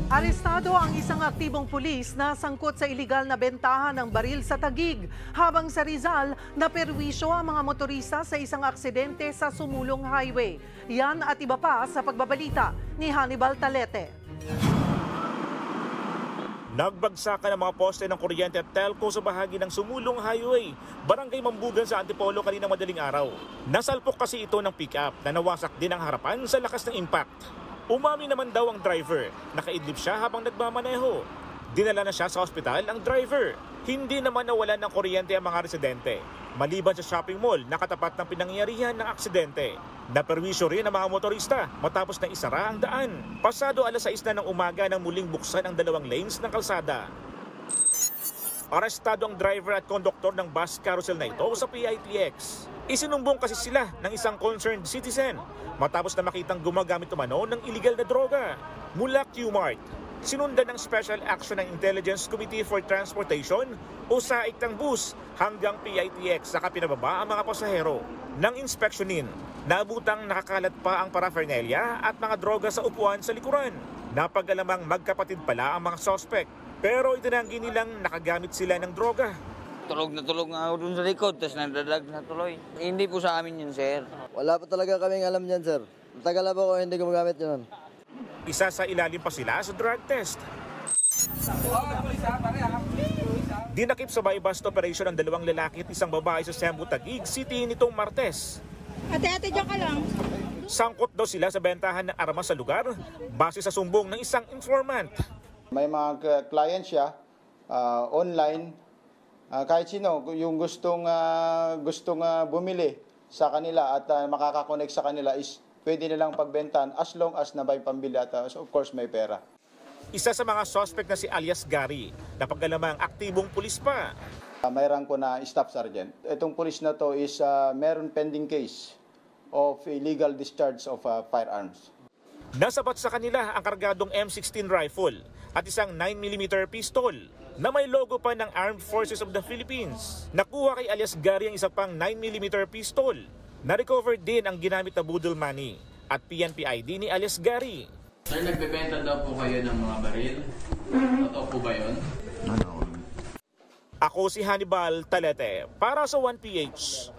Arestado ang isang aktibong pulis na sangkot sa iligal na bentahan ng baril sa Taguig, habang sa Rizal, naperwisyo ang mga motorista sa isang aksidente sa Sumulong Highway. Yan at iba pa sa pagbabalita ni Hannibal Talete. Nagbagsakan ang mga poste ng kuryente at telco sa bahagi ng Sumulong Highway, Barangay Mambugan sa Antipolo kaninang madaling araw. Nasalpok kasi ito ng pick-up na nawasak din ang harapan sa lakas ng impact. Umami naman daw ang driver, nakaidlip siya habang nagmamaneho. Dinala na siya sa ospital ang driver. Hindi naman nawalan ng kuryente ang mga residente. Maliban sa shopping mall, nakatapat ng pinangyarihan ng aksidente. Naperwisyo rin ang mga motorista matapos na isara ang daan. Pasado alas 6 na ng umaga nang muling buksan ang dalawang lanes ng kalsada. Arestado ang driver at konduktor ng bus carousel na ito sa PITX. Isinumbong kasi sila ng isang concerned citizen matapos na makitang gumagamit umano ng illegal na droga. Mula Q-Mart, sinundan ng Special Action ng Intelligence Committee for Transportation o SAIC ng bus hanggang PITX saka pinababa ang mga pasahero. Nang inspeksyonin, naabutang nakakalat pa ang paraphernalia at mga droga sa upuan sa likuran. Napag-alamang magkapatid pala ang mga suspect. Pero itinanggi nilang nakagamit sila ng droga. Tulog nga ako dun sa likod, tapos nadadag na tuloy. Hindi po sa amin yun, sir. Wala pa talaga kaming alam niyan, sir. Tagal na po ako hindi gumagamit yun. Isa sa ilalim pa sila sa drug test. Dinakip sa by-bust operation ng dalawang lalaki at isang babae sa Cebu, Taguig City nitong Martes. Ate, diyan ka lang. Sangkot daw sila sa bentahan ng armas sa lugar base sa sumbong ng isang informant. May mga client siya online, kahit sino yung gustong bumili sa kanila at makakakonect sa kanila is pwede nilang pagbentan as long as na may pambili at of course may pera. Isa sa mga suspect na si alias Gary, napag-alamang aktibong pulis pa. May rank ko na staff sergeant. Itong pulis na to is meron pending case of illegal discharge of firearms. Nasabat sa kanila ang kargadong M16 rifle at isang 9mm pistol na may logo pa ng Armed Forces of the Philippines. Nakuha kay alias Gary ang isa pang 9mm pistol. Na-recover din ang ginamit na budol money at PNP ID ni alias Gary. Sir, nagbebenta daw po kayo ng mga baril. Totoo po ba yun? Ako si Hannibal Talete para sa 1PH.